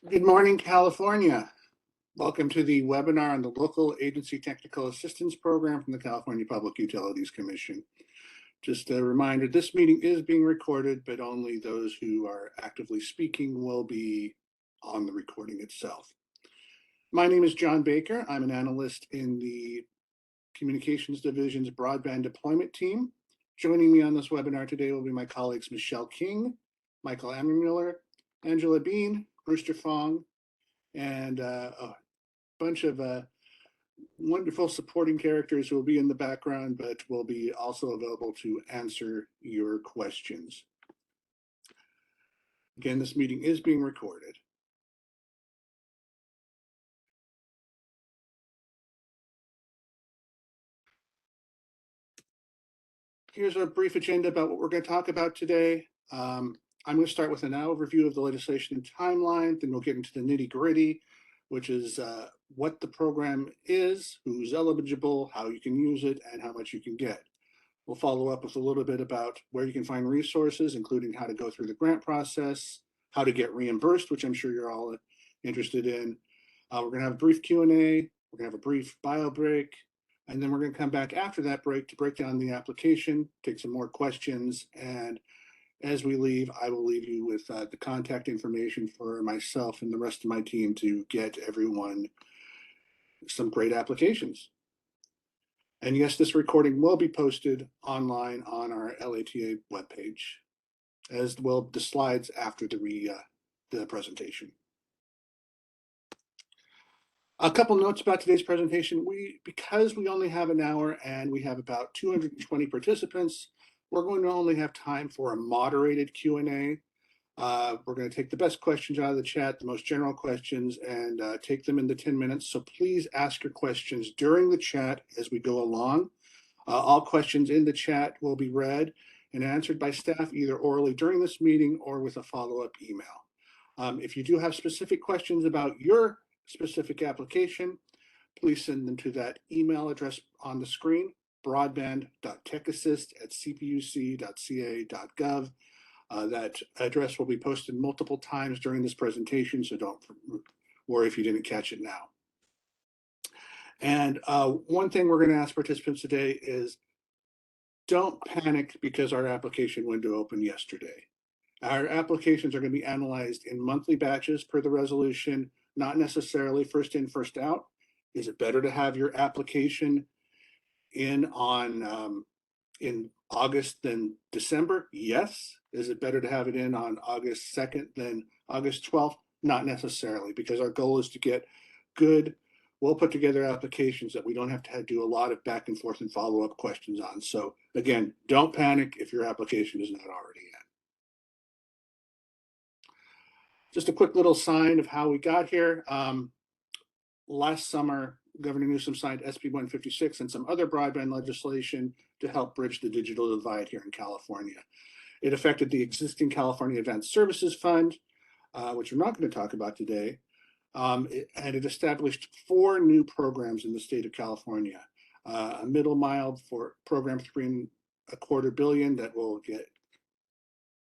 Good morning, California. Welcome to the webinar on the Local Agency Technical Assistance Program from the California Public Utilities Commission. Just a reminder, this meeting is being recorded, but only those who are actively speaking will be on the recording itself. My name is John Baker. I'm an analyst in the Communications Division's Broadband Deployment Team. Joining me on this webinar today will be my colleagues Michelle King, Michael Ammermuller, Angela Bean, Brewster Fong, and a bunch of wonderful supporting characters who will be in the background, but will be also available to answer your questions. Again, this meeting is being recorded. Here's a brief agenda about what we're going to talk about today. I'm going to start with an overview of the legislation and timeline, then we'll get into the nitty-gritty, which is what the program is, who's eligible, how you can use it, and how much you can get. We'll follow up with a little bit about where you can find resources, including how to go through the grant process, how to get reimbursed, which I'm sure you're all interested in. We're going to have a brief Q&A. We're going to have a brief bio break. And then we're going to come back after that break to break down the application, take some more questions. And as we leave, I will leave you with the contact information for myself and the rest of my team to get everyone some great applications. And yes, this recording will be posted online on our LATA webpage, as will the slides after the presentation. A couple notes about today's presentation. Because we only have an hour and we have about 220 participants, we're going to only have time for a moderated Q&A. We're going to take the best questions out of the chat, the most general questions, and take them in the 10 minutes. So please ask your questions during the chat as we go along. All questions in the chat will be read and answered by staff either orally during this meeting or with a follow-up email. If you do have specific questions about your specific application, please send them to that email address on the screen, broadband.techassist@cpuc.ca.gov. That address will be posted multiple times during this presentation, so don't worry if you didn't catch it now. And one thing we're going to ask participants today is don't panic because our application window opened yesterday. Our applications are going to be analyzed in monthly batches per the resolution, not necessarily first in, first out. Is it better to have your application in on in August than December? Yes. Is it better to have it in on August 2nd than August 12th? Not necessarily, because our goal is to get good, well put together applications that we don't have to do a lot of back and forth and follow-up questions on. So again, don't panic if your application is not already in. Just a quick little sign of how we got here. Last summer, Governor Newsom signed SB 156 and some other broadband legislation to help bridge the digital divide here in California. It affected the existing California Advanced Services Fund, which we're not going to talk about today, and it established 4 new programs in the state of California. A middle mile for program $3.25 billion that will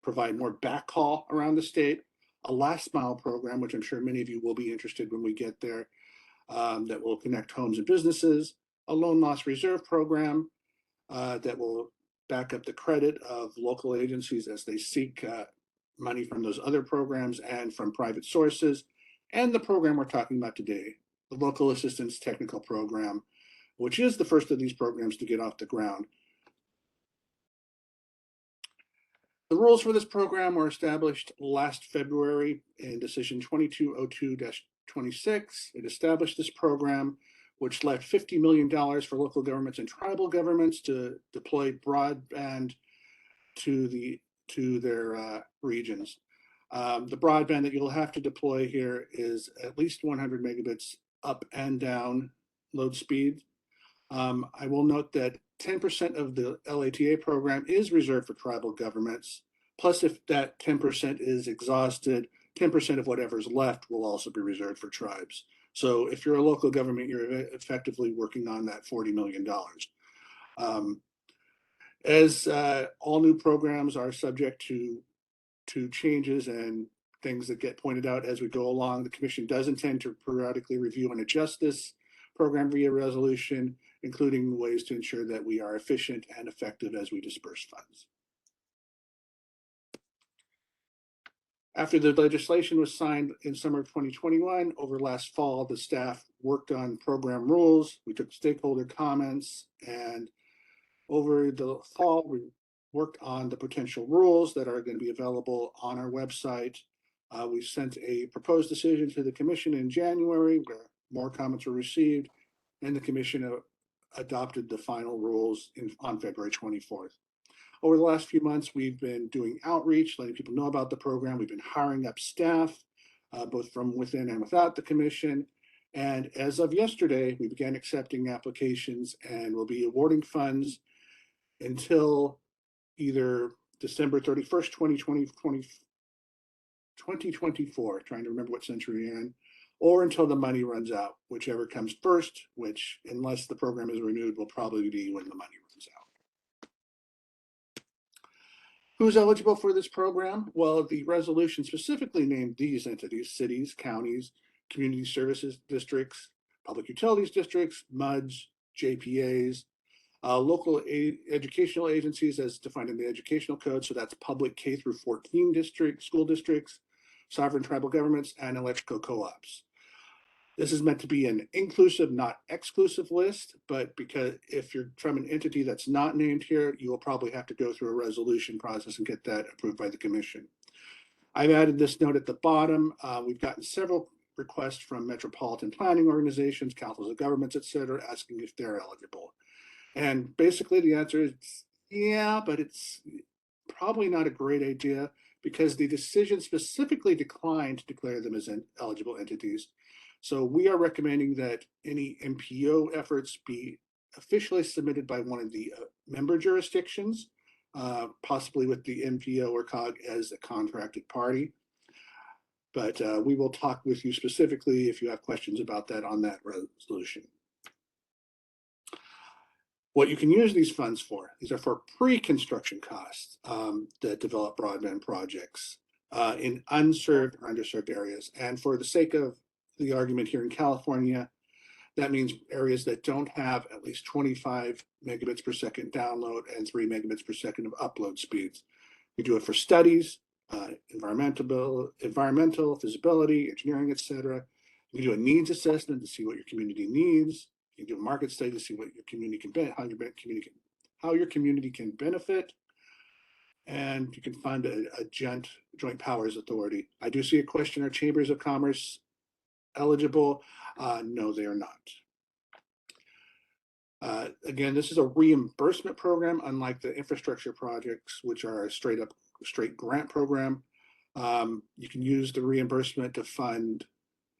provide more backhaul around the state. A last mile program, which I'm sure many of you will be interested when we get there, that will connect homes and businesses. A loan loss reserve program that will back up the credit of local agencies as they seek money from those other programs and from private sources. And the program we're talking about today, the Local Assistance Technical Program, which is the first of these programs to get off the ground. The rules for this program were established last February in Decision 2202-26. It established this program, which left $50 million for local governments and tribal governments to deploy broadband to their regions. The broadband that you'll have to deploy here is at least 100 megabits up and down load speed. I will note that 10% of the LATA program is reserved for tribal governments. Plus, if that 10% is exhausted, 10% of whatever's left will also be reserved for tribes. So if you're a local government, you're effectively working on that $40 million. As all new programs are subject to changes and things that get pointed out as we go along. The Commission does intend to periodically review and adjust this program via resolution, including ways to ensure that we are efficient and effective as we disperse funds. After the legislation was signed in summer of 2021, over last fall, the staff worked on program rules. We took stakeholder comments, and over the fall, we worked on the potential rules that are going to be available on our website. We sent a proposed decision to the Commission in January, where more comments were received, and the Commission adopted the final rules on February 24th. Over the last few months, we've been doing outreach, letting people know about the program. We've been hiring up staff, both from within and without the Commission. And as of yesterday, we began accepting applications and will be awarding funds until either December 31st, 2024, trying to remember what century we're in, or until the money runs out, whichever comes first, which, unless the program is renewed, will probably be when the money runs out. Who's eligible for this program? Well, the resolution specifically named these entities: cities, counties, community services districts, public utilities districts, MUDs, JPAs, local educational agencies as defined in the educational code. So that's public K through 14 school districts, sovereign tribal governments, and electrical co-ops. This is meant to be an inclusive, not exclusive list, but because if you're from an entity that's not named here, you will probably have to go through a resolution process and get that approved by the Commission. I've added this note at the bottom. We've gotten several requests from metropolitan planning organizations, councils of governments, et cetera, asking if they're eligible. And basically the answer is yeah, but it's probably not a great idea because the decision specifically declined to declare them as eligible entities. So we are recommending that any MPO efforts be officially submitted by one of the member jurisdictions, possibly with the MPO or COG as a contracted party. But we will talk with you specifically if you have questions about that on that resolution. What you can use these funds for, these are for pre-construction costs that develop broadband projects in unserved or underserved areas. And for the sake of the argument here in California, that means areas that don't have at least 25 megabits per second download and 3 megabits per second of upload speeds. We do it for studies, environmental, feasibility, engineering, et cetera. We do a needs assessment to see what your community needs. You do a market study to see what your community can benefit, how your community can benefit, and you can fund a joint powers authority. I do see a question: are chambers of commerce eligible? No, they are not. Again, this is a reimbursement program, unlike the infrastructure projects, which are a straight grant program. You can use the reimbursement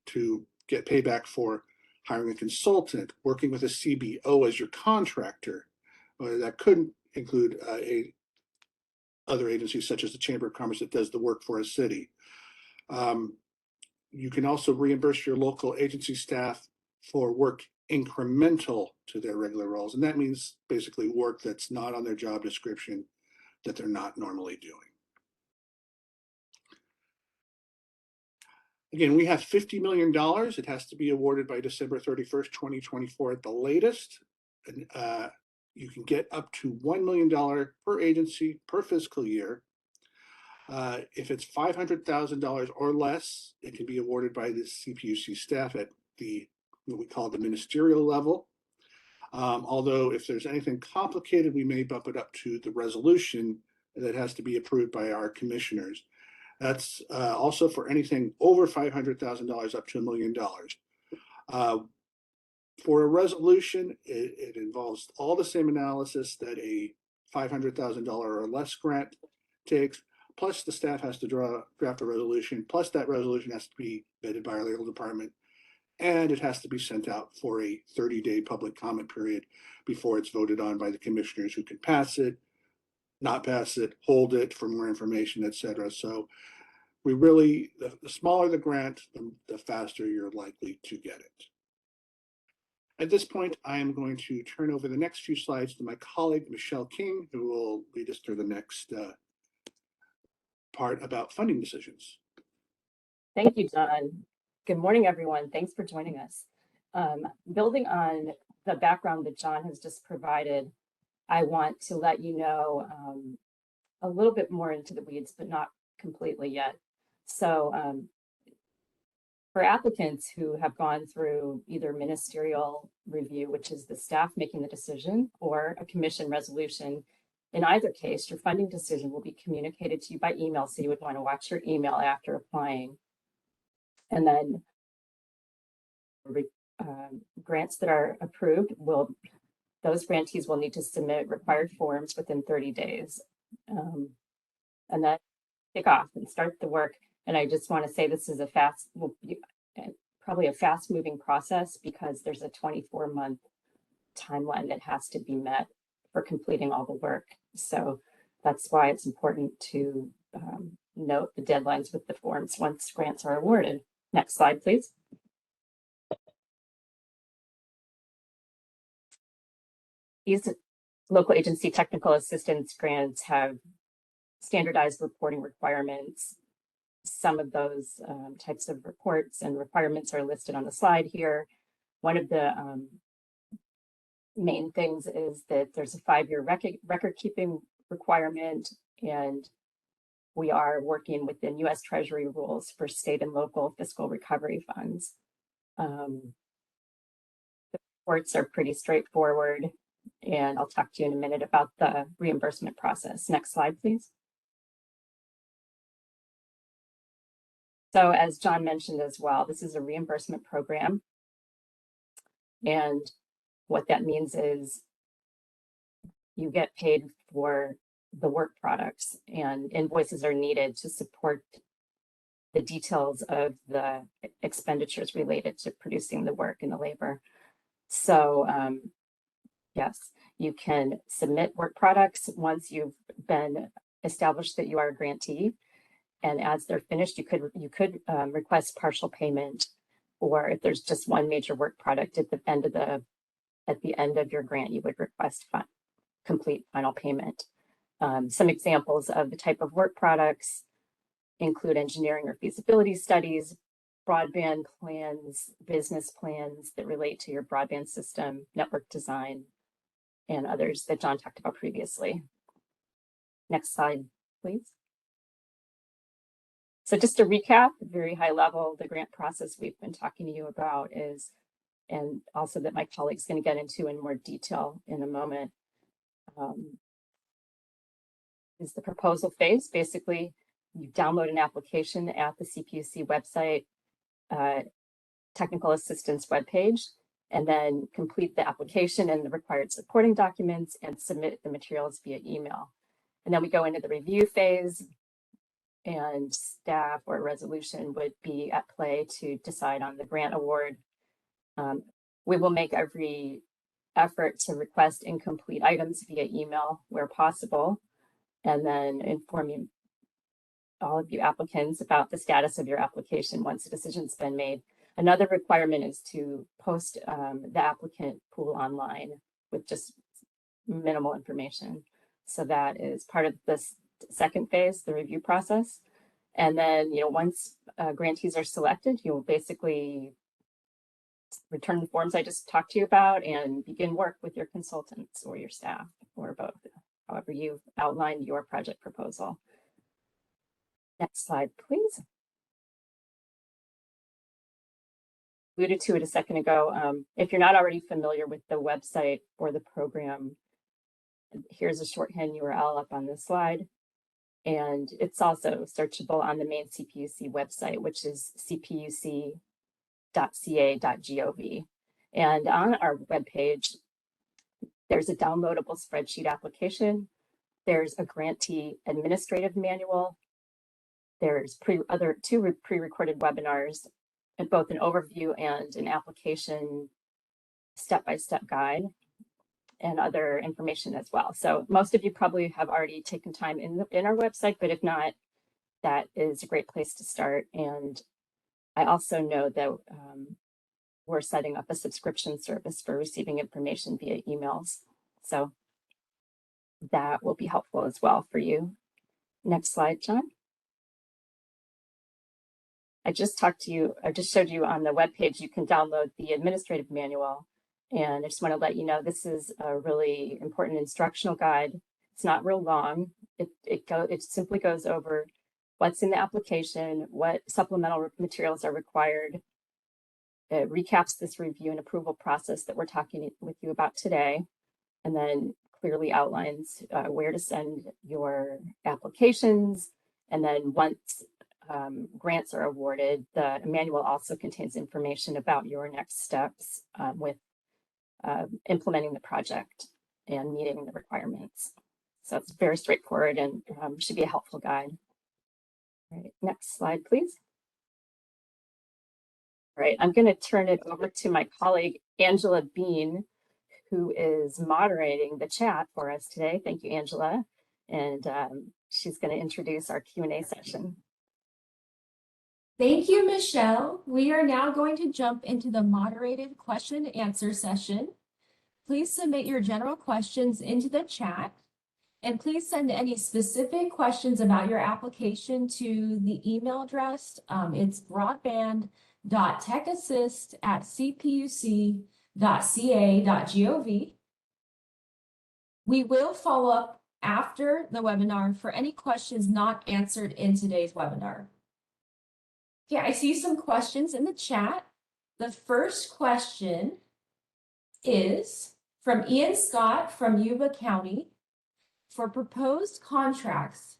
to get payback for hiring a consultant, working with a CBO as your contractor. That could include other agencies such as the Chamber of Commerce that does the work for a city. You can also reimburse your local agency staff for work incremental to their regular roles. And that means basically work that's not on their job description that they're not normally doing. Again, we have $50 million. It has to be awarded by December 31st, 2024 at the latest. And you can get up to $1 million per agency per fiscal year. If it's $500,000 or less, it can be awarded by the CPUC staff at what we call the ministerial level. Although if there's anything complicated, we may bump it up to the resolution that has to be approved by our commissioners. That's also for anything over $500,000 up to $1 million. For a resolution, it involves all the same analysis that a $500,000 or less grant takes, plus the staff has to draft a resolution, plus that resolution has to be vetted by our legal department, and it has to be sent out for a 30-day public comment period before it's voted on by the commissioners, who can pass it, not pass it, hold it for more information, et cetera. So we really, the smaller the grant, the faster you're likely to get it. At this point, I am going to turn over the next few slides to my colleague, Michelle King, who will lead us through the next part about funding decisions. Thank you, John. Good morning, everyone. Thanks for joining us. Building on the background that John has just provided, I want to let you know a little bit more into the weeds, but not completely yet. So for applicants who have gone through either ministerial review, which is the staff making the decision, or a commission resolution, in either case, your funding decision will be communicated to you by email. So you would want to watch your email after applying. And then grants that are approved those grantees will need to submit required forms within 30 days. And then kick off and start the work. And I just want to say this is probably a fast moving process because there's a 24-month timeline that has to be met for completing all the work. So that's why it's important to note the deadlines with the forms once grants are awarded. Next slide, please. These local agency technical assistance grants have standardized reporting requirements. Some of those types of reports and requirements are listed on the slide here. One of the main things is that there's a 5-year record keeping requirement, and we are working within U.S. Treasury rules for state and local fiscal recovery funds. The reports are pretty straightforward, and I'll talk to you in a minute about the reimbursement process. Next slide, please. So as John mentioned as well, this is a reimbursement program. And what that means is you get paid for the work products, and invoices are needed to support the details of the expenditures related to producing the work and the labor. So yes, you can submit work products once you've been established that you are a grantee. And as they're finished, you could request partial payment, or if there's just one major work product at the end of your grant, you would request complete final payment. Some examples of the type of work products include engineering or feasibility studies, broadband plans, business plans that relate to your broadband system, network design, and others that John talked about previously. Next slide, please. So just to recap, very high level, the grant process we've been talking to you about is, and also that my colleague's going to get into in more detail in a moment, is the proposal phase. Basically, you download an application at the Cpuc website, technical assistance webpage, and then complete the application and the required supporting documents and submit the materials via email. And then we go into the review phase, and staff or resolution would be at play to decide on the grant award. We will make every effort to request incomplete items via email where possible, and then inform all of you applicants about the status of your application once a decision's been made. Another requirement is to post the applicant pool online with just minimal information. So that is part of this second phase, the review process. And then, once grantees are selected, you'll basically return the forms I just talked to you about and begin work with your consultants or your staff or both, however you've outlined your project proposal. Next slide, please. Alluded to it a second ago. If you're not already familiar with the website or the program, here's a shorthand URL up on this slide. And it's also searchable on the main Cpuc website, which is cpuc.ca.gov. And on our webpage, there's a downloadable spreadsheet application. There's a grantee administrative manual. There's two pre-recorded webinars, and both an overview and an application step-by-step guide, and other information as well. So most of you probably have already taken time in our website, but if not, that is a great place to start. And I also know that we're setting up a subscription service for receiving information via emails. So that will be helpful as well for you. Next slide, John. I just showed you on the webpage, you can download the administrative manual. And I just want to let you know, this is a really important instructional guide. It's not real long. It simply goes over what's in the application, what supplemental materials are required. It recaps this review and approval process that we're talking with you about today, and then clearly outlines where to send your applications. And then once grants are awarded, the manual also contains information about your next steps with implementing the project and meeting the requirements. So it's very straightforward and should be a helpful guide. All right, next slide, please. All right, I'm going to turn it over to my colleague, Angela Bean, who is moderating the chat for us today. Thank you, Angela. And she's going to introduce our Q&A session. Thank you, Michelle. We are now going to jump into the moderated question and answer session. Please submit your general questions into the chat, and please send any specific questions about your application to the email address. It's broadband.techassist@cpuc.ca.gov. We will follow up after the webinar for any questions not answered in today's webinar. Okay, I see some questions in the chat. The first question is from Ian Scott from Yuba County. For proposed contracts,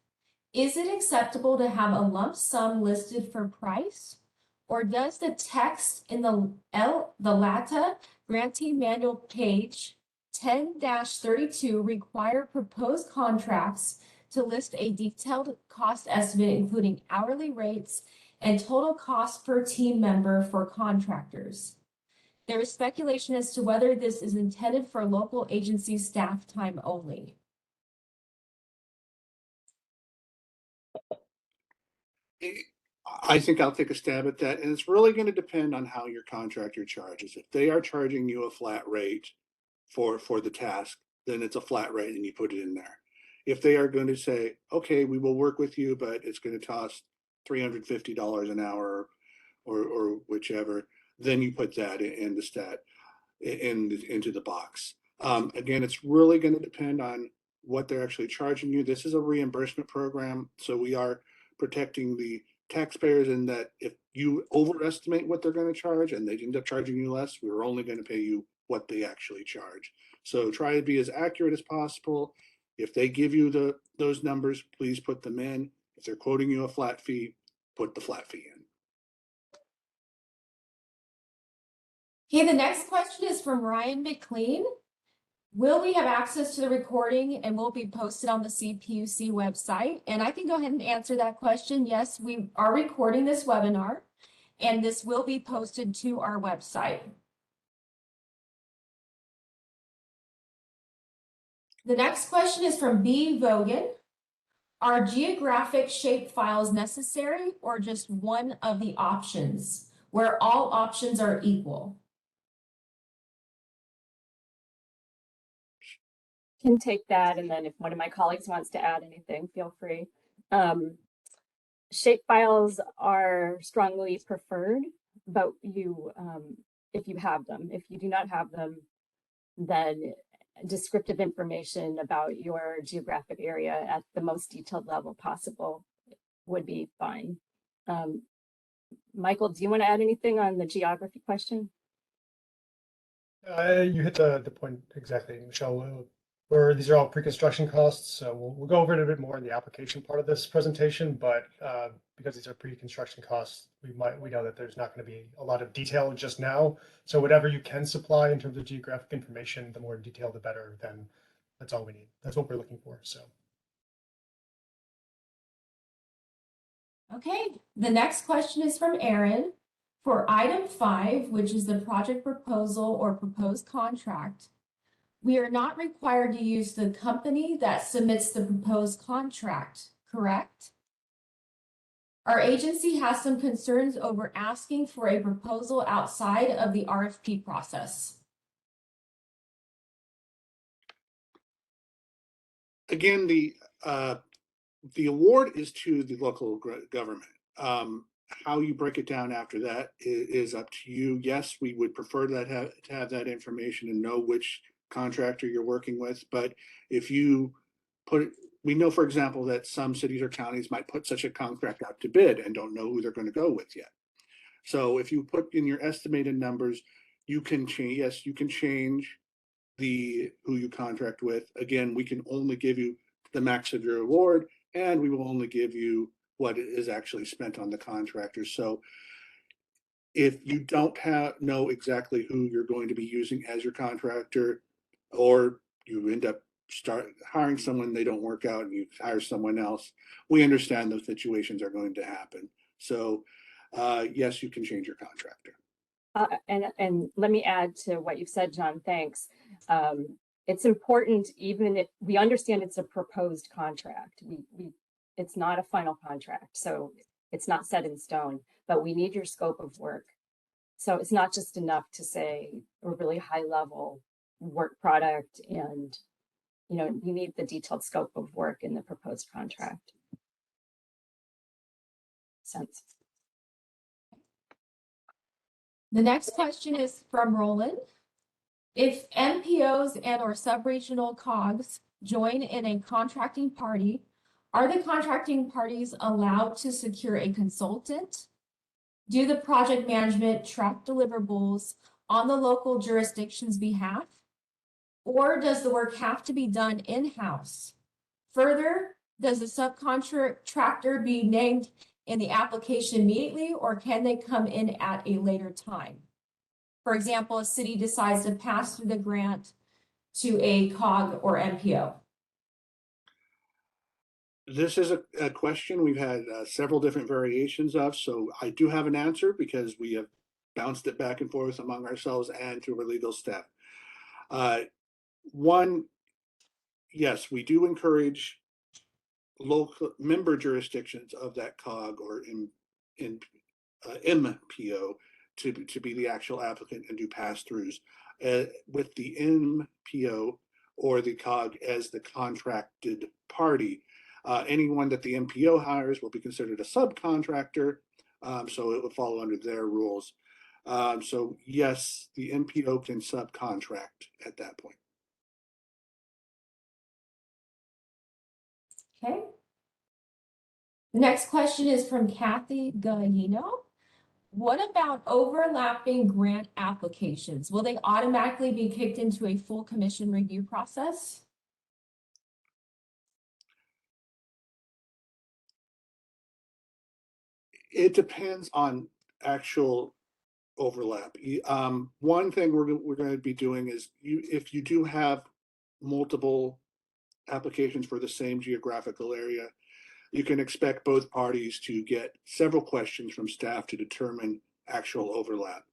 is it acceptable to have a lump sum listed for price? Or does the text in the LATA Grantee Manual page 10-32 require proposed contracts to list a detailed cost estimate, including hourly rates and total cost per team member for contractors? There is speculation as to whether this is intended for local agency staff time only. I think I'll take a stab at that. And it's really going to depend on how your contractor charges. If they are charging you a flat rate for the task, then it's a flat rate and you put it in there. If they are going to say, okay, we will work with you, but it's going to cost $350 an hour or whichever, then you put that in the stat into the box. Again, it's really going to depend on what they're actually charging you. This is a reimbursement program, so we are protecting the taxpayers in that if you overestimate what they're going to charge and they end up charging you less, we're only going to pay you what they actually charge. So try to be as accurate as possible. If they give you those numbers, please put them in. If they're quoting you a flat fee, put the flat fee in. Okay, the next question is from Ryan McLean. Will we have access to the recording and will be posted on the CPUC website? And I can go ahead and answer that question. Yes, we are recording this webinar and this will be posted to our website. The next question is from B. Vogan. Are geographic shape files necessary or just one of the options where all options are equal? Can take that, and then if one of my colleagues wants to add anything, feel free. Shape files are strongly preferred, but if you have them. If you do not have them, then descriptive information about your geographic area at the most detailed level possible would be fine. Michael, do you want to add anything on the geography question? You hit the point exactly, Michelle. Where these are all pre-construction costs, so we'll go over it a bit more in the application part of this presentation. But because these are pre-construction costs, we know that there's not going to be a lot of detail just now. So whatever you can supply in terms of geographic information, the more detailed, the better. Then that's all we need. That's what we're looking for. So. Okay, the next question is from Aaron. For item 5, which is the project proposal or proposed contract, we are not required to use the company that submits the proposed contract, correct? Our agency has some concerns over asking for a proposal outside of the RFP process. Again, the award is to the local government. how you break it down after that is up to you. Yes, we would prefer that to have that information and know which contractor you're working with. But if you we know, for example, that some cities or counties might put such a contract out to bid and don't know who they're going to go with yet. So if you put in your estimated numbers, you can change, yes, you can change who you contract with. Again, we can only give you the max of your award, and we will only give you what is actually spent on the contractor. So if you don't know exactly who you're going to be using as your contractor, or you end up hiring someone, they don't work out and you hire someone else, we understand those situations are going to happen. So yes, you can change your contractor. And let me add to what you've said, John, thanks. It's important, even if we understand it's a proposed contract, it's not a final contract, so it's not set in stone, but we need your scope of work. So it's not just enough to say a really high level work product, and we need the detailed scope of work in the proposed contract. Sense. The next question is from Roland. If MPOs and or sub-regional COGs join in a contracting party, are the contracting parties allowed to secure a consultant? Do the project management track deliverables on the local jurisdiction's behalf? Or does the work have to be done in-house? Further, does the subcontractor be named in the application immediately, or can they come in at a later time? For example, a city decides to pass through the grant to a COG or MPO. This is a question we've had several different variations of, so I do have an answer because we have bounced it back and forth among ourselves and through our legal staff. One, yes, we do encourage local member jurisdictions of that COG or MPO to be the actual applicant and do pass-throughs with the MPO or the COG as the contracted party. Anyone that the MPO hires will be considered a subcontractor, so it would fall under their rules. So yes, the MPO can subcontract at that point. Okay. The next question is from Kathy Gallino. What about overlapping grant applications? Will they automatically be kicked into a full commission review process? It depends on actual overlap. One thing we're going to be doing is if you do have multiple applications for the same geographical area, you can expect both parties to get several questions from staff to determine actual overlap.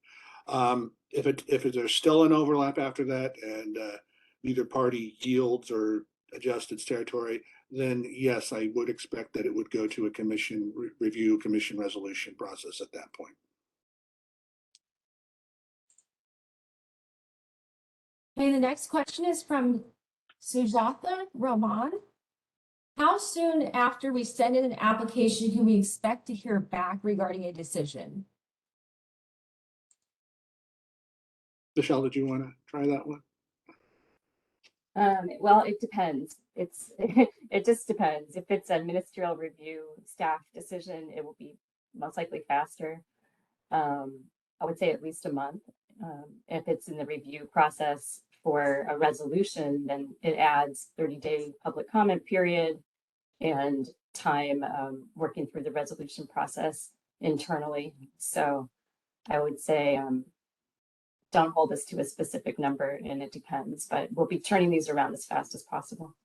If there's still an overlap after that and neither party yields or adjusts its territory, then yes, I would expect that it would go to a commission review, commission resolution process at that point. Okay, the next question is from Sujatha Raman. How soon after we send in an application can we expect to hear back regarding a decision? Michelle, did you want to try that one? Well, it depends. It just depends. If it's a ministerial review staff decision, it will be most likely faster. I would say at least a month. If it's in the review process for a resolution, then it adds 30-day public comment period and time working through the resolution process internally. So I would say don't hold us to a specific number, and it depends, but we'll be turning these around as fast as possible.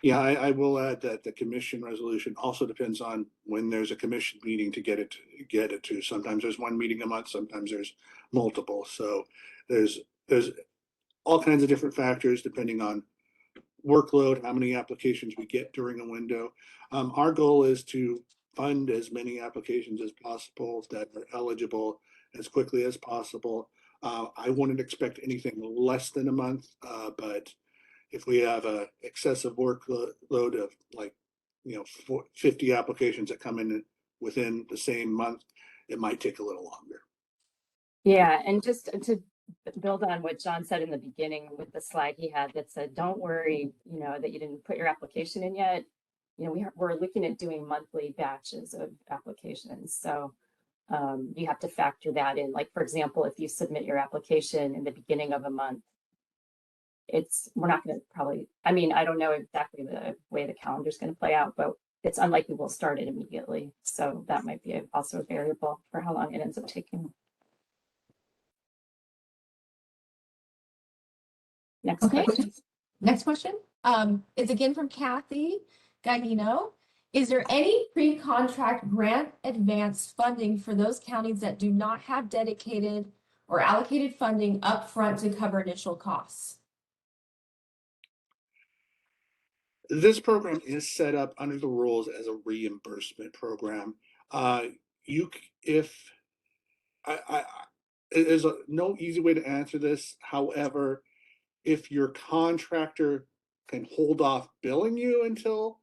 Yeah, I will add that the commission resolution also depends on when there's a commission meeting to get it to. Sometimes there's one meeting a month, sometimes there's multiple. So there's all kinds of different factors depending on workload, how many applications we get during a window. Our goal is to fund as many applications as possible that are eligible as quickly as possible. I wouldn't expect anything less than a month, but if we have a excessive workload of 50 applications that come in within the same month, it might take a little longer. Yeah, and just to build on what John said in the beginning with the slide he had that said, don't worry, you know, that you didn't put your application in yet. You know, we're looking at doing monthly batches of applications. So you have to factor that in. Like, for example, if you submit your application in the beginning of a month, we're not going to probably, I mean, I don't know exactly the way the calendar is going to play out, but it's unlikely we'll start it immediately. So that might be also a variable for how long it ends up taking. Next question. Next question is again from Kathy Gagnino. Is there any pre-contract grant advance funding for those counties that do not have dedicated or allocated funding upfront to cover initial costs? This program is set up under the rules as a reimbursement program. There's no easy way to answer this. However, if your contractor can hold off billing you until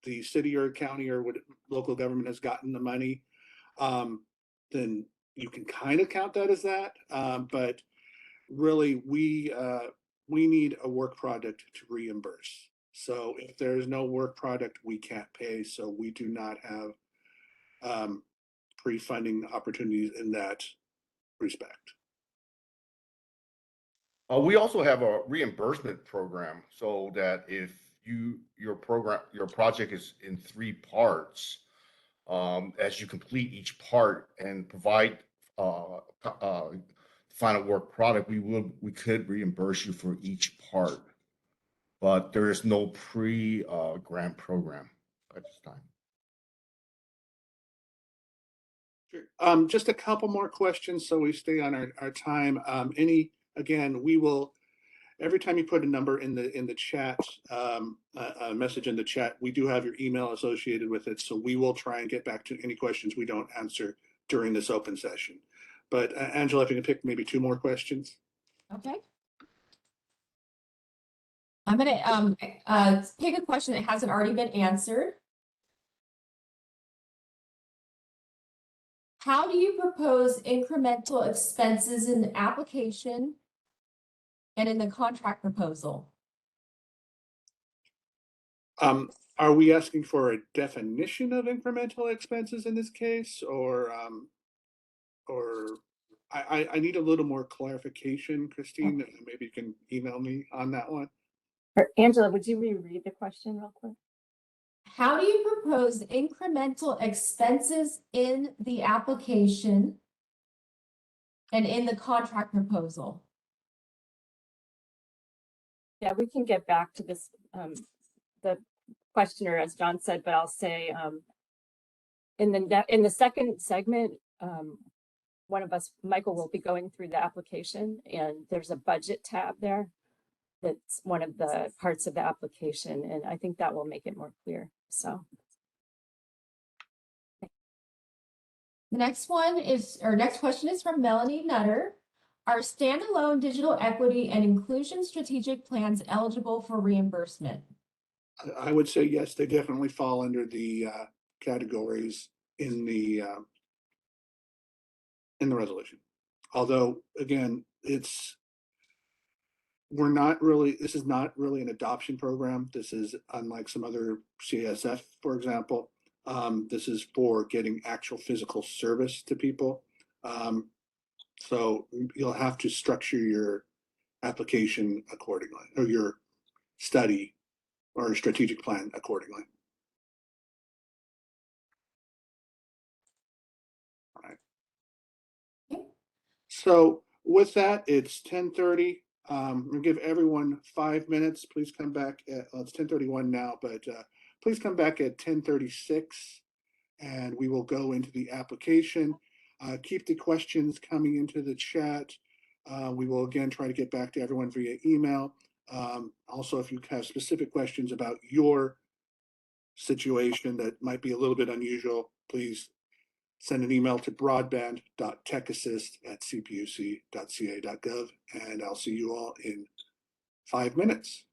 the city or county or what local government has gotten the money, then you can kind of count that as that. But really, we need a work product to reimburse. So if there's no work product, we can't pay. So we do not have pre-funding opportunities in that respect. We also have a reimbursement program so that if your project is in 3 parts, as you complete each part and provide final work product, we could reimburse you for each part, but there is no grant program at this time. Sure. Just a couple more questions so we stay on our time. Again, we will, every time you put a number in the chat, a message in the chat, we do have your email associated with it. So we will try and get back to any questions we don't answer during this open session. But Angela, if you can pick maybe 2 more questions. Okay. I'm going to pick a question that hasn't already been answered. How do you propose incremental expenses in the application and in the contract proposal? Are we asking for a definition of incremental expenses in this case, or I need a little more clarification, Christine? Okay. Maybe you can email me on that one. Angela, would you reread the question real quick? How do you propose incremental expenses in the application and in the contract proposal? Yeah, we can get back to this, the questioner, as John said, but I'll say in the second segment, one of us, Michael, will be going through the application, and there's a budget tab there. That's one of the parts of the application, and I think that will make it more clear. So the next question is from Melanie Nutter. Are standalone digital equity and inclusion strategic plans eligible for reimbursement? I would say yes, they definitely fall under the categories in the resolution. Although, again, this is not really an adoption program. This is unlike some other CASF, for example. This is for getting actual physical service to people. So you'll have to structure your application accordingly, or your study or strategic plan accordingly. All right. Okay. So with that, it's 10:30. We'll give everyone 5 minutes. Please come back at, well, it's 10:31 now, but please come back at 10:36 and we will go into the application. Keep the questions coming into the chat. We will again try to get back to everyone via email. Also, if you have specific questions about your situation that might be a little bit unusual, please send an email to broadband.techassist@cpuc.ca.gov, and I'll see you all in 5 minutes.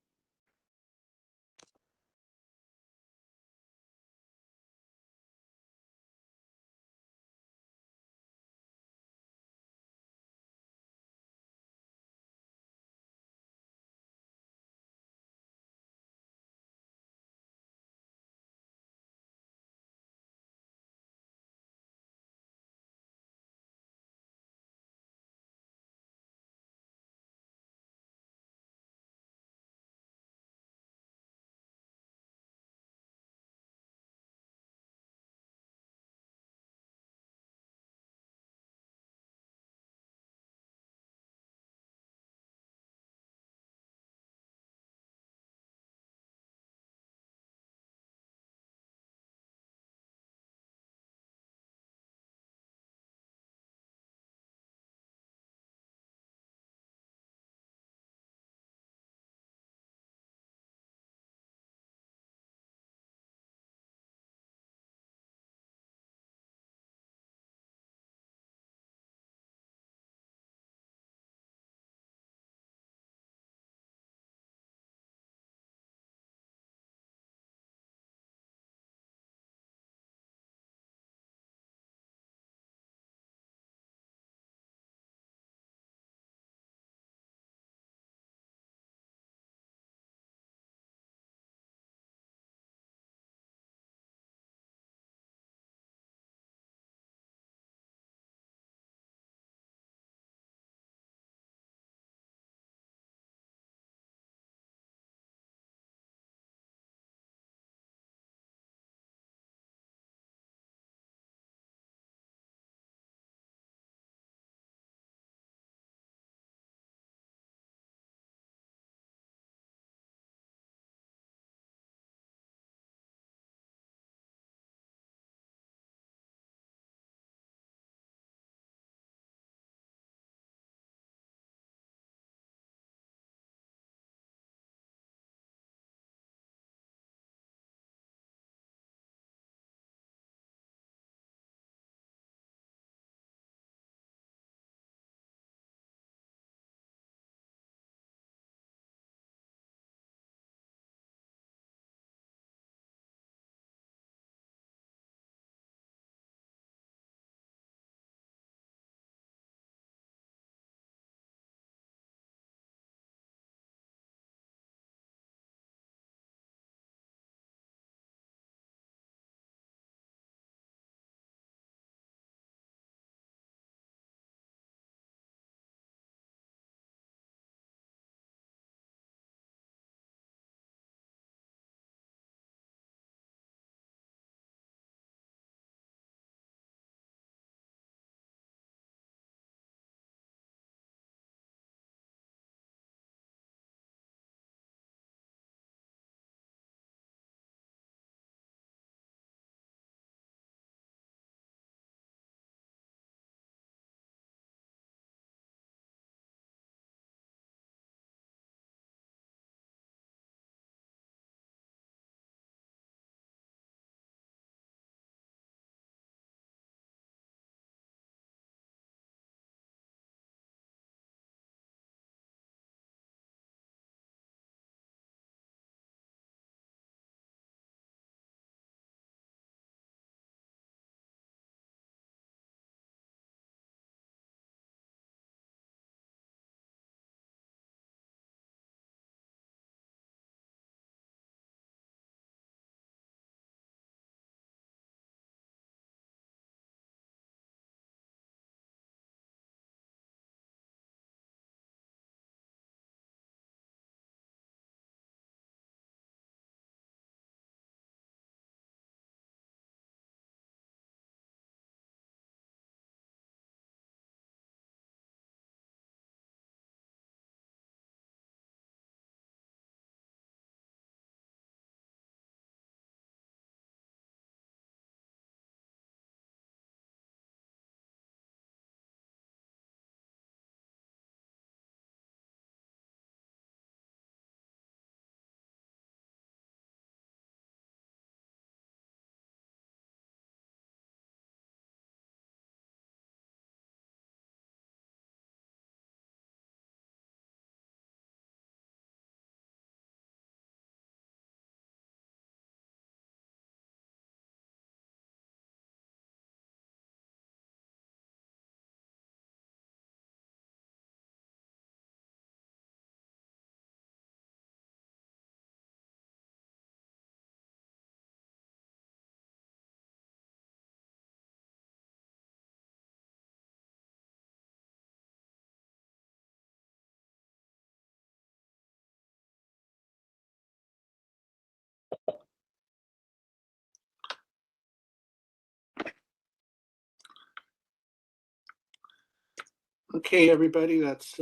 Okay, everybody, that's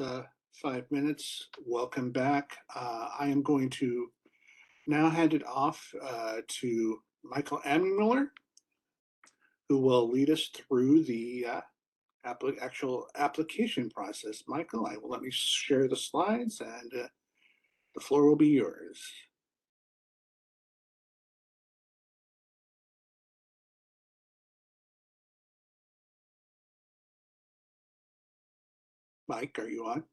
5 minutes. Welcome back. I am going to now hand it off to Michael Ammenmiller, who will lead us through the actual application process. Michael, I will let me share the slides, and the floor will be yours. Mike, are you on?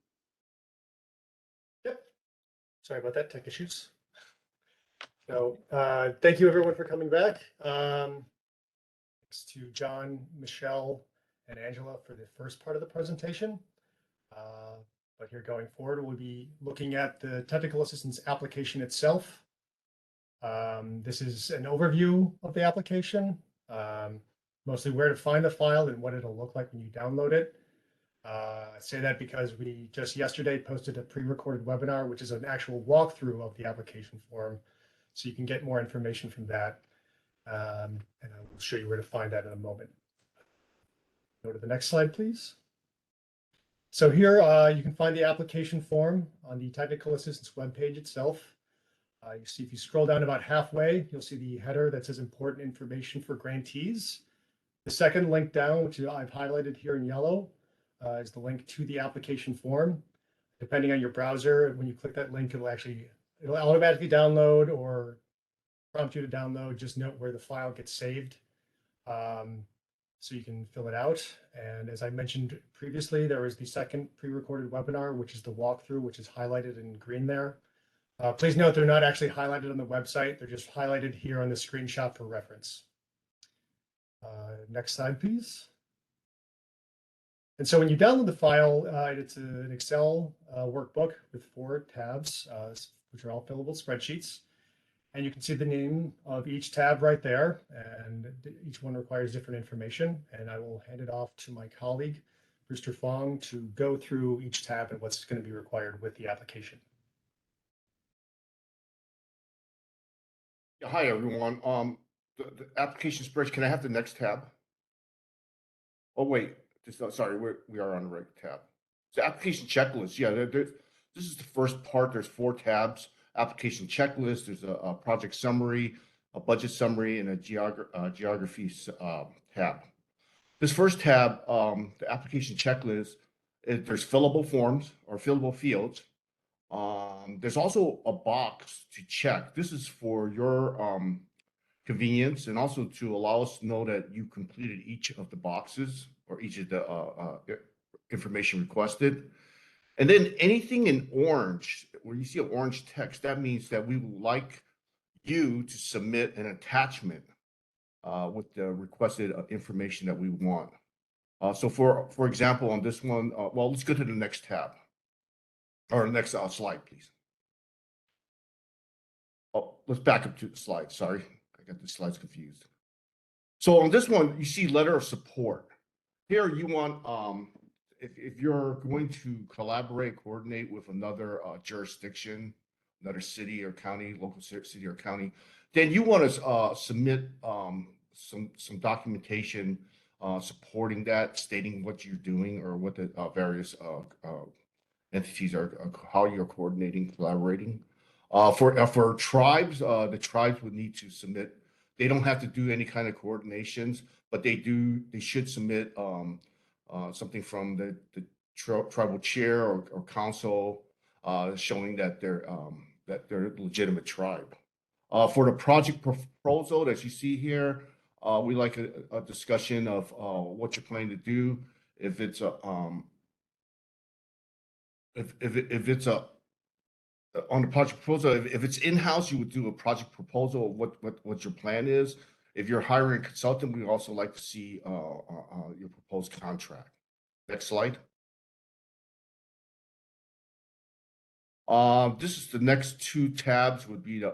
Yep. Sorry about that, tech issues. So thank you everyone for coming back. Thanks to John, Michelle, and Angela for the first part of the presentation. But here going forward, we'll be looking at the technical assistance application itself. This is an overview of the application, mostly where to find the file and what it'll look like when you download it. I say that because we just yesterday posted a pre-recorded webinar, which is an actual walkthrough of the application form. So you can get more information from that. And I will show you where to find that in a moment. Go to the next slide, please. So here you can find the application form on the technical assistance webpage itself. You see, if you scroll down about halfway, you'll see the header that says important information for grantees. The second link down, which I've highlighted here in yellow, is the link to the application form. Depending on your browser, when you click that link, it'll automatically download or prompt you to download. Just note where the file gets saved, so you can fill it out. And as I mentioned previously, there is the second pre-recorded webinar, which is the walkthrough, which is highlighted in green there. Please note they're not actually highlighted on the website. They're just highlighted here on the screenshot for reference. Next slide, please. And so when you download the file, it's an Excel workbook with 4 tabs, which are all fillable spreadsheets. And you can see the name of each tab right there, and each one requires different information. And I will hand it off to my colleague, Brewster Fong, to go through each tab and what's going to be required with the application. Hi, everyone. The application spreadsheet, can I have the next tab? Oh, wait, sorry, we are on the right tab. So application checklist, yeah, this is the first part. There's 4 tabs. Application checklist, there's a project summary, a budget summary, and a geography tab. This first tab, the application checklist, there's fillable forms or fillable fields. There's also a box to check. This is for your convenience and also to allow us to know that you completed each of the boxes or each of the information requested. And then anything in orange, where you see an orange text, that means that we would like you to submit an attachment with the requested information that we want. So for example, on this one, well, let's go to the next tab or next slide, please. Oh, let's back up to the slide. Sorry, I got the slides confused. So on this one, you see letter of support. Here you want, if you're going to collaborate, coordinate with another jurisdiction, another city or county, local city or county, then you want to submit some documentation supporting that, stating what you're doing or what the various entities are, how you're coordinating, collaborating. For tribes, the tribes would need to submit. They don't have to do any kind of coordinations, but they should submit something from the tribal chair or council showing that they're a legitimate tribe. For the project proposal that you see here, we like a discussion of what you're planning to do. If it's a on the project proposal, if it's in-house, you would do a project proposal of what your plan is. If you're hiring a consultant, we also like to see your proposed contract. Next slide. This is the next 2 tabs would be the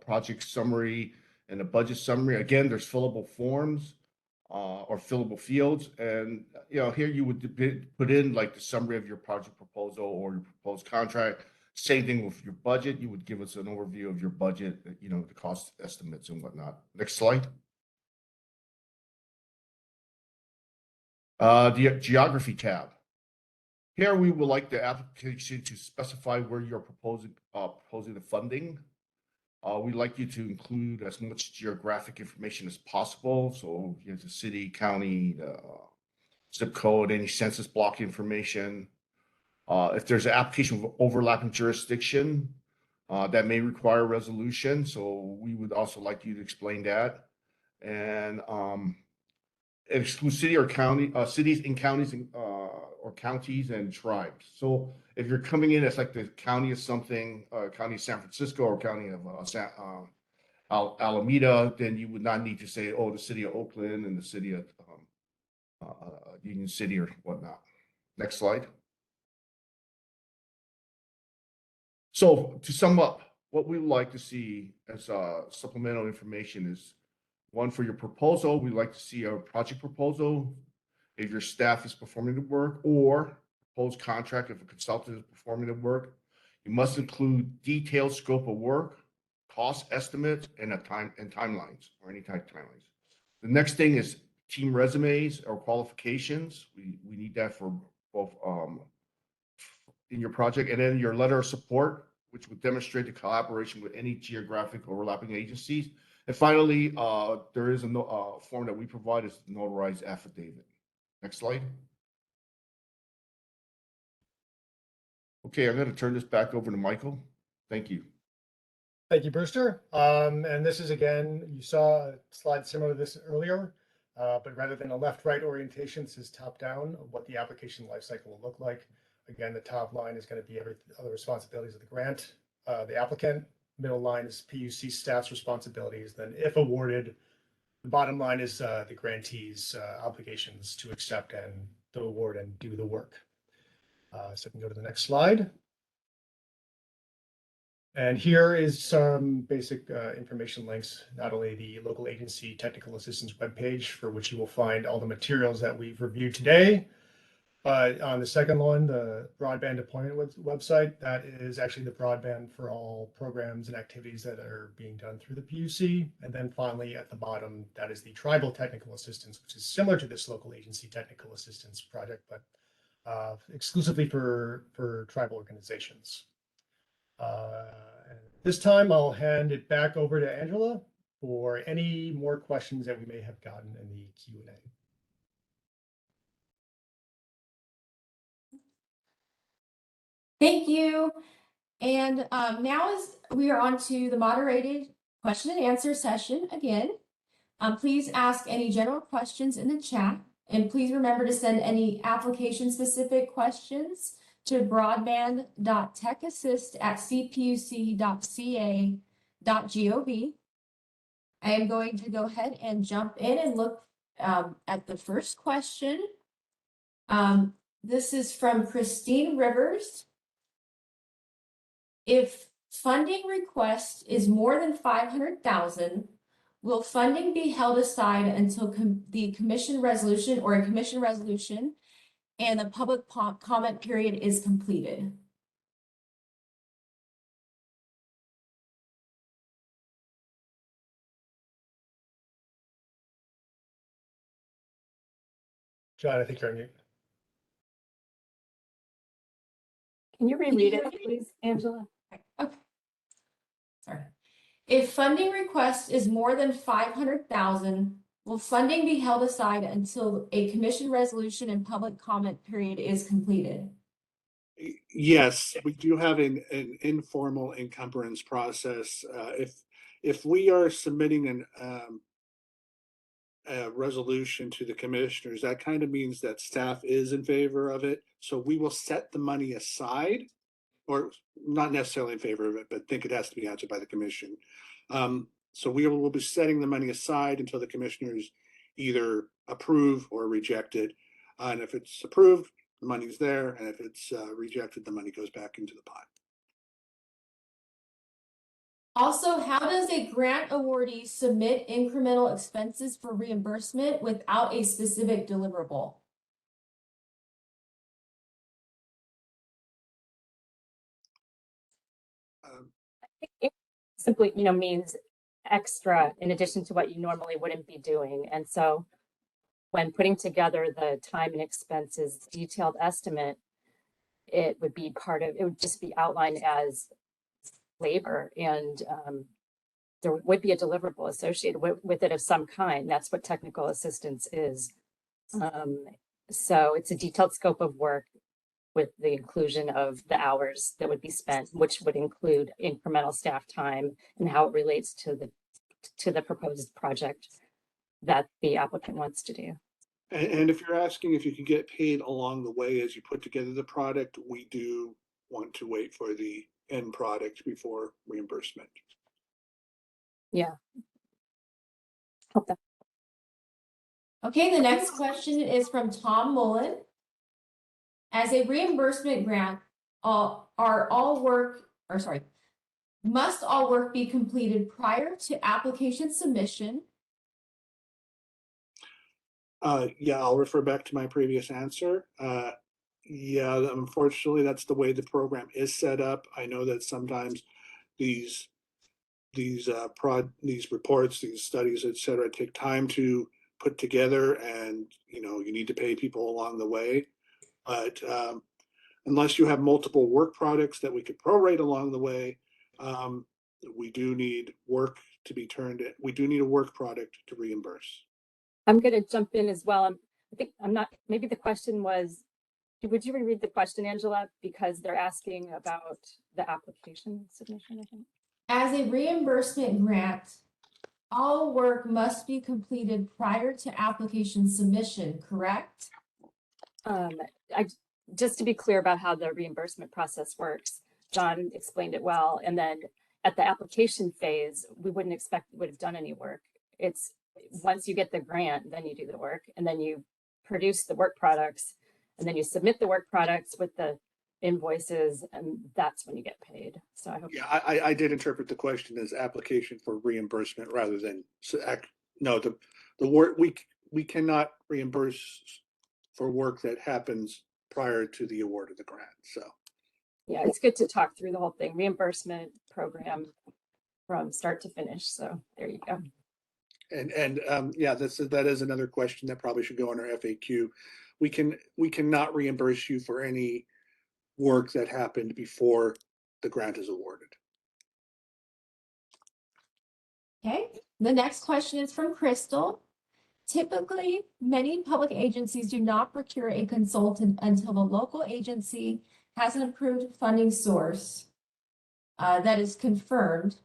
project summary and the budget summary. Again, there's fillable forms or fillable fields, and here you would put in like the summary of your project proposal or your proposed contract. Same thing with your budget. You would give us an overview of your budget, the cost estimates and whatnot. Next slide. The geography tab. Here, we would like the application to specify where you're proposing the funding. We'd like you to include as much geographic information as possible. So here's the city, county, the zip code, any census block information. If there's an application with overlapping jurisdiction, that may require resolution. So we would also like you to explain that. And exclude city or county, cities and counties or counties and tribes. So if you're coming in as like the county of something, county of San Francisco or county of Alameda, then you would not need to say, oh, the city of Oakland and the city of Union City or whatnot. Next slide. So to sum up, what we would like to see as supplemental information is, one, for your proposal, we'd like to see a project proposal if your staff is performing the work, or proposed contract if a consultant is performing the work. You must include detailed scope of work, cost estimates, and timelines, or any type of timelines. The next thing is team resumes or qualifications. We need that for both in your project, and then your letter of support, which would demonstrate the collaboration with any geographic overlapping agencies. And finally, there is a form that we provide is the notarized affidavit. Next slide. Okay, I'm going to turn this back over to Michael. Thank you. Thank you, Brewster. And this is, again, you saw a slide similar to this earlier, but rather than a left-right orientation, this is top-down of what the application lifecycle will look like. Again, the top line is going to be every other responsibilities of the grant, the applicant. Middle line is PUC staff's responsibilities. Then, if awarded, the bottom line is the grantee's obligations to accept and the award and do the work. So we can go to the next slide. And here is some basic information links, not only the local agency technical assistance webpage, for which you will find all the materials that we've reviewed today. But on the second one, the broadband deployment website, that is actually the broadband for all programs and activities that are being done through the PUC. And then finally, at the bottom, that is the tribal technical assistance, which is similar to this local agency technical assistance project, but exclusively for tribal organizations. This time, I'll hand it back over to Angela for any more questions that we may have gotten in the Q&A. Thank you. And now as we are on to the moderated question and answer session again. Please ask any general questions in the chat, and please remember to send any application specific questions to broadband.techassist@cpuc.ca.gov. I am going to go ahead and jump in and look at the first question. This is from Christine Rivers. If funding request is more than 500,000, will funding be held aside until the commission resolution or a commission resolution and the public comment period is completed? John, I think you're on mute. Can you reread it, please, Angela? Okay. Sorry. If funding request is more than 500,000, will funding be held aside until a commission resolution and public comment period is completed? Yes, we do have an informal encumbrance process. If we are submitting a resolution to the commissioners, that kind of means that staff is in favor of it. So we will set the money aside, or not necessarily in favor of it, but think it has to be answered by the commission. So we will be setting the money aside until the commissioners either approve or reject it. And if it's approved, the money's there. And if it's rejected, the money goes back into the pot. Also, how does a grant awardee submit incremental expenses for reimbursement without a specific deliverable? It simply, means extra in addition to what you normally wouldn't be doing. And so when putting together the time and expenses detailed estimate, it would be part of, it would just be outlined as labor, and there would be a deliverable associated with it of some kind. That's what technical assistance is. So it's a detailed scope of work with the inclusion of the hours that would be spent, which would include incremental staff time and how it relates to the proposed project that the applicant wants to do. And if you're asking if you can get paid along the way as you put together the product, we do want to wait for the end product before reimbursement. Yeah. Hope that. Okay, the next question is from Tom Mullen. As a reimbursement grant, must all work be completed prior to application submission? Yeah, I'll refer back to my previous answer. Yeah, unfortunately, that's the way the program is set up. I know that sometimes these reports, these studies, et cetera, take time to put together, and you need to pay people along the way. But unless you have multiple work products that we could prorate along the way, we do need work to be turned in. We do need a work product to reimburse. I'm going to jump in as well. Maybe the question was, would you reread the question, Angela? Because they're asking about the application submission, I think. As a reimbursement grant, all work must be completed prior to application submission, correct? Just to be clear about how the reimbursement process works, John explained it well. And then at the application phase, we wouldn't expect we would have done any work. It's once you get the grant, then you do the work, and then you produce the work products, and then you submit the work products with the invoices, and that's when you get paid. So I hope. Yeah, I did interpret the question as application for reimbursement rather than no, the work we cannot reimburse for work that happens prior to the award of the grant. So yeah, it's good to talk through the whole thing. Reimbursement program from start to finish. So there you go. And yeah, that is another question that probably should go in our FAQ. We cannot reimburse you for any work that happened before the grant is awarded. Okay, the next question is from Crystal. Typically, many public agencies do not procure a consultant until the local agency has an approved funding source that is confirmed.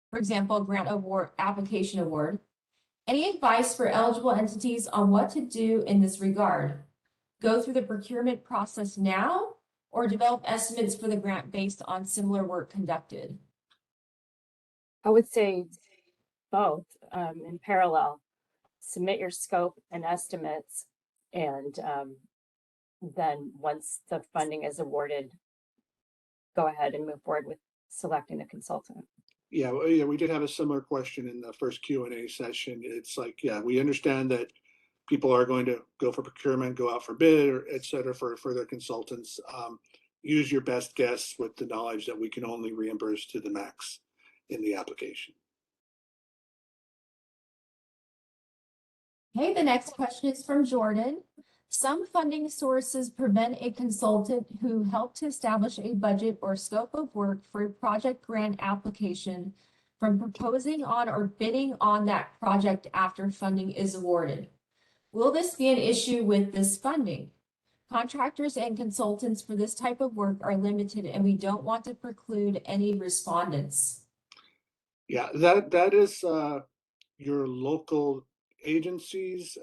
For example, grant award, application award. Any advice for eligible entities on what to do in this regard? Go through the procurement process now or develop estimates for the grant based on similar work conducted? I would say both in parallel. Submit your scope and estimates, and then once the funding is awarded, go ahead and move forward with selecting a consultant. Yeah, we did have a similar question in the first Q&A session. It's like, yeah, we understand that people are going to go for procurement, go out for bid, or et cetera, for their consultants. Use your best guess with the knowledge that we can only reimburse to the max in the application. Okay, the next question is from Jordan. Some funding sources prevent a consultant who helped to establish a budget or scope of work for a project grant application from proposing on or bidding on that project after funding is awarded. Will this be an issue with this funding? Contractors and consultants for this type of work are limited, and we don't want to preclude any respondents. Yeah, that is your local agency's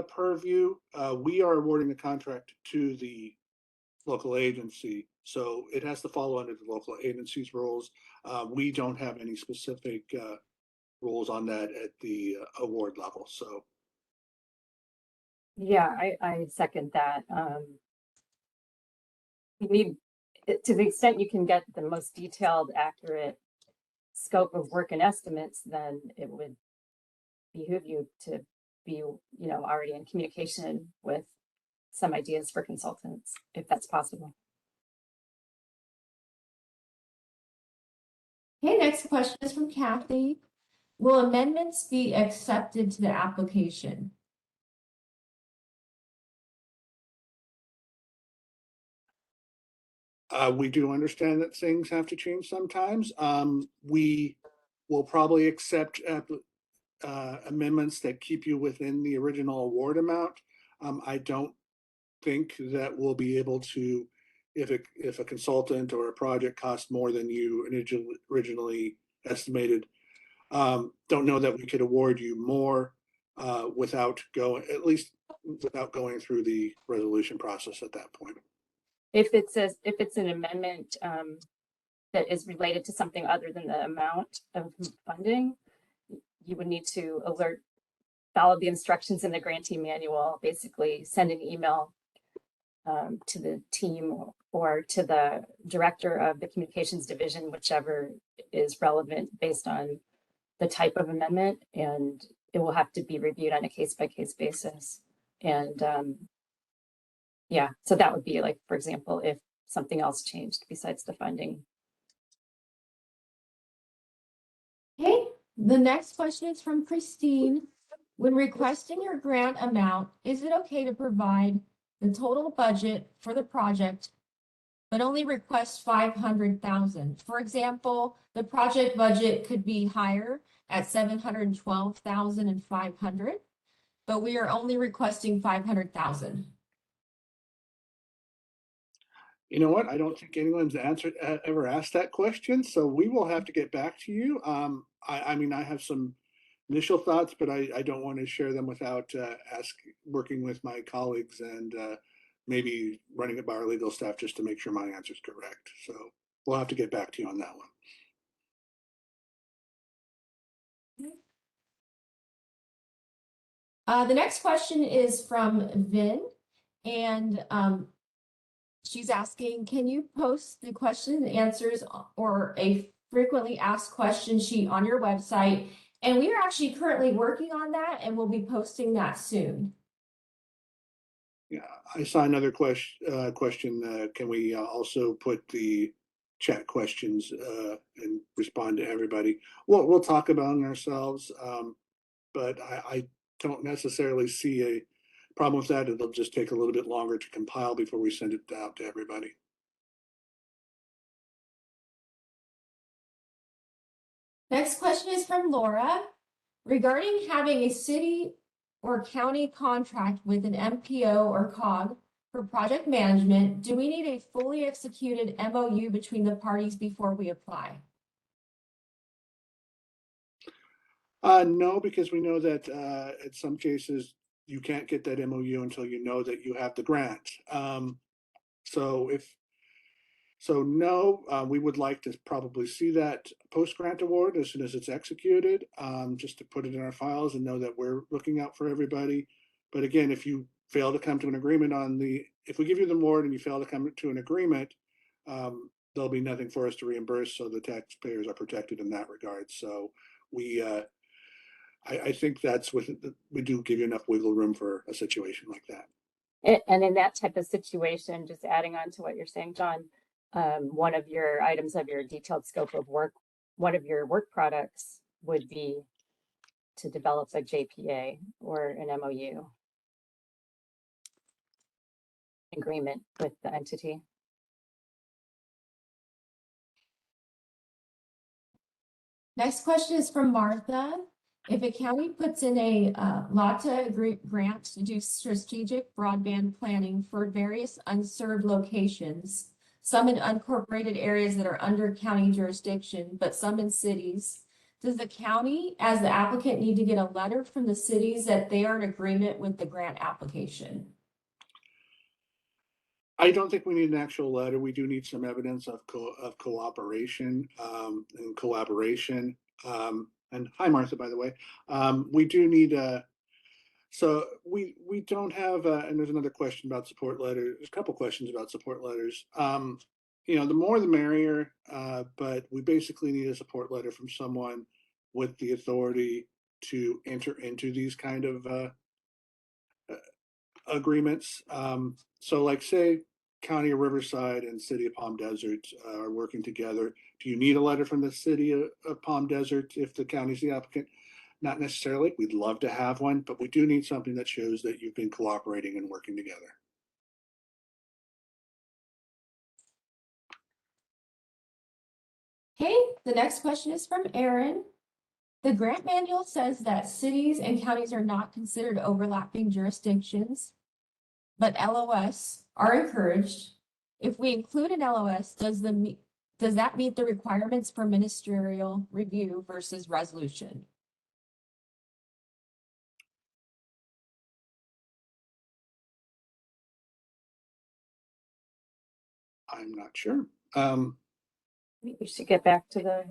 purview. We are awarding the contract to the local agency, so it has to follow under the local agency's rules. We don't have any specific rules on that at the award level. So yeah, I second that. You need, to the extent you can get the most detailed, accurate scope of work and estimates, then it would behoove you to be, already in communication with some ideas for consultants, if that's possible. Okay, next question is from Kathy. Will amendments be accepted to the application? We do understand that things have to change sometimes. We will probably accept amendments that keep you within the original award amount. I don't think that we'll be able to, if a consultant or a project costs more than you originally estimated, don't know that we could award you more without going through the resolution process at that point. If it's an amendment that is related to something other than the amount of funding, you would need to follow the instructions in the grantee manual, basically send an email to the team or to the director of the communications division, whichever is relevant based on the type of amendment, and it will have to be reviewed on a case-by-case basis. And yeah, so that would be like, for example, if something else changed besides the funding. Okay, the next question is from Christine. When requesting your grant amount, is it okay to provide the total budget for the project, but only request 500,000? For example, the project budget could be higher at 712,500, but we are only requesting 500,000. You know what? I don't think anyone's ever asked that question, so we will have to get back to you. I mean, I have some initial thoughts, but I don't want to share them without working with my colleagues and maybe running it by our legal staff just to make sure my answer is correct. So we'll have to get back to you on that one. The next question is from Vin, and she's asking, can you post the question and answers or a frequently asked question sheet on your website? And we are actually currently working on that, and we'll be posting that soon. Yeah, I saw another question. Can we also put the chat questions and respond to everybody? We'll talk about ourselves, but I don't necessarily see a problem with that. It'll just take a little bit longer to compile before we send it out to everybody. Next question is from Laura. Regarding having a city or county contract with an MPO or COG for project management, do we need a fully executed MOU between the parties before we apply? No, because we know that in some cases you can't get that MOU until you know that you have the grant. No, we would like to probably see that post-grant award as soon as it's executed, just to put it in our files and know that we're looking out for everybody. But again, if you fail to come to an agreement if we give you the award and you fail to come to an agreement, there'll be nothing for us to reimburse, so the taxpayers are protected in that regard. So I think we do give you enough wiggle room for a situation like that. And in that type of situation, just adding on to what you're saying, John, one of your items of your detailed scope of work, one of your work products would be to develop a JPA or an MOU agreement with the entity. Next question is from Martha. If a county puts in a LATA grant to do strategic broadband planning for various unserved locations, some in unincorporated areas that are under county jurisdiction, but some in cities, does the county, as the applicant, need to get a letter from the cities that they are in agreement with the grant application? I don't think we need an actual letter. We do need some evidence of cooperation and collaboration. And hi, Martha, by the way. We do need so we don't have, and there's another question about support letters. There's a couple questions about support letters. You know, the more the merrier, but we basically need a support letter from someone with the authority to enter into these kind of agreements. So like say County of Riverside and City of Palm Desert are working together. Do you need a letter from the City of Palm Desert if the county's the applicant? Not necessarily. We'd love to have one, but we do need something that shows that you've been cooperating and working together. Okay, the next question is from Aaron. The grant manual says that cities and counties are not considered overlapping jurisdictions, but LOS are encouraged. If we include an LOS, does that meet the requirements for ministerial review versus resolution? I'm not sure. We should get back to the,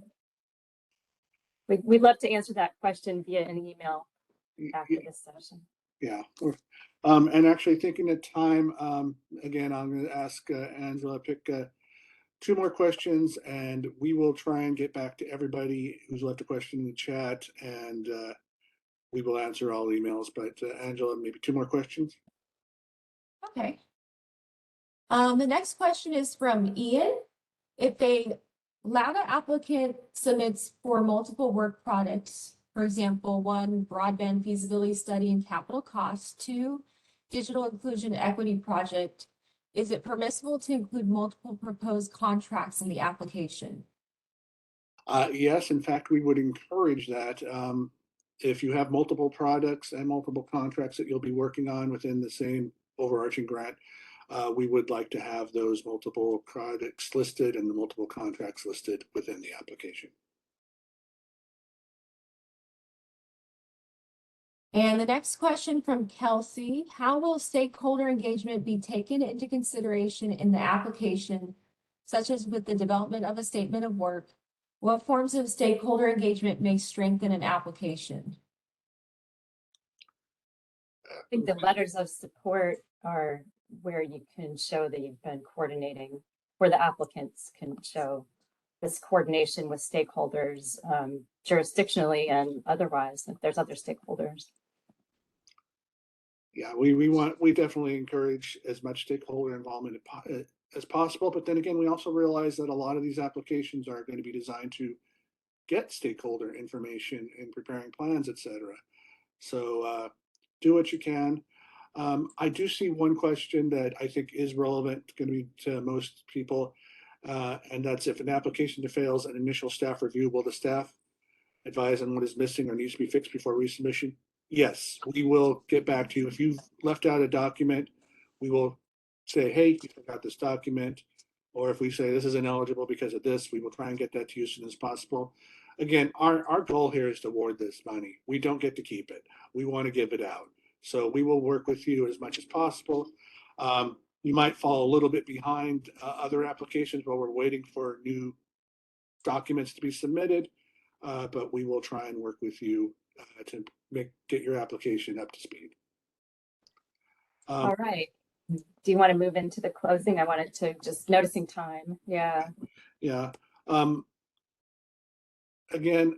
we'd love to answer that question via an email after this session. Yeah. And actually thinking of time, again, I'm going to ask Angela to pick 2 more questions, and we will try and get back to everybody who's left a question in the chat, and we will answer all emails. But Angela, maybe 2 more questions. Okay. The next question is from Ian. If a LATA applicant submits for multiple work products, for example, 1, broadband feasibility study and capital costs, 2, digital inclusion equity project, is it permissible to include multiple proposed contracts in the application? Yes, in fact, we would encourage that. If you have multiple products and multiple contracts that you'll be working on within the same overarching grant, we would like to have those multiple products listed and the multiple contracts listed within the application. And the next question from Kelsey, how will stakeholder engagement be taken into consideration in the application, such as with the development of a statement of work? What forms of stakeholder engagement may strengthen an application? I think the letters of support are where you can show that you've been coordinating, where the applicants can show this coordination with stakeholders, jurisdictionally and otherwise, if there's other stakeholders. Yeah, we definitely encourage as much stakeholder involvement as possible. But then again, we also realize that a lot of these applications are going to be designed to get stakeholder information in preparing plans, etc. So do what you can. I do see one question that I think is relevant, going to be to most people, and that's if an application fails an initial staff review, will the staff advise on what is missing or needs to be fixed before resubmission? Yes, we will get back to you. If you've left out a document, we will say, hey, you forgot this document. Or if we say this is ineligible because of this, we will try and get that to you as soon as possible. Again, our goal here is to award this money. We don't get to keep it. We want to give it out. So we will work with you as much as possible. You might fall a little bit behind other applications while we're waiting for new documents to be submitted, but we will try and work with you to get your application up to speed. All right. Do you want to move into the closing? I wanted to just noticing time. Yeah. Yeah. Again,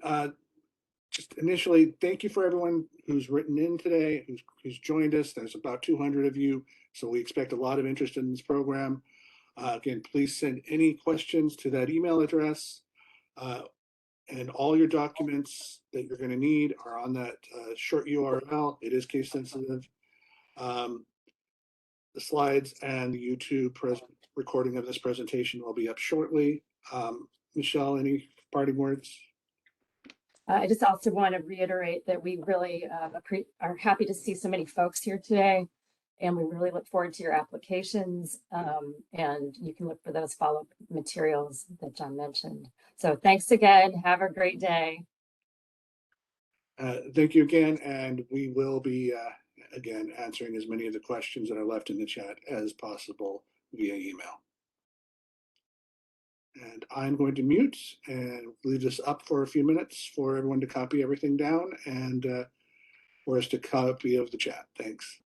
just initially, thank you for everyone who's written in today, who's joined us. There's about 200 of you, so we expect a lot of interest in this program. Again, please send any questions to that email address. And all your documents that you're going to need are on that short URL. It is case sensitive. The slides and the YouTube recording of this presentation will be up shortly. Michelle, any parting words? I just also want to reiterate that we really are happy to see so many folks here today, and we really look forward to your applications, and you can look for those follow-up materials that John mentioned. So thanks again. Have a great day. Thank you again, and we will be, again, answering as many of the questions that are left in the chat as possible via email. And I'm going to mute and leave this up for a few minutes for everyone to copy everything down and for us to copy of the chat. Thanks.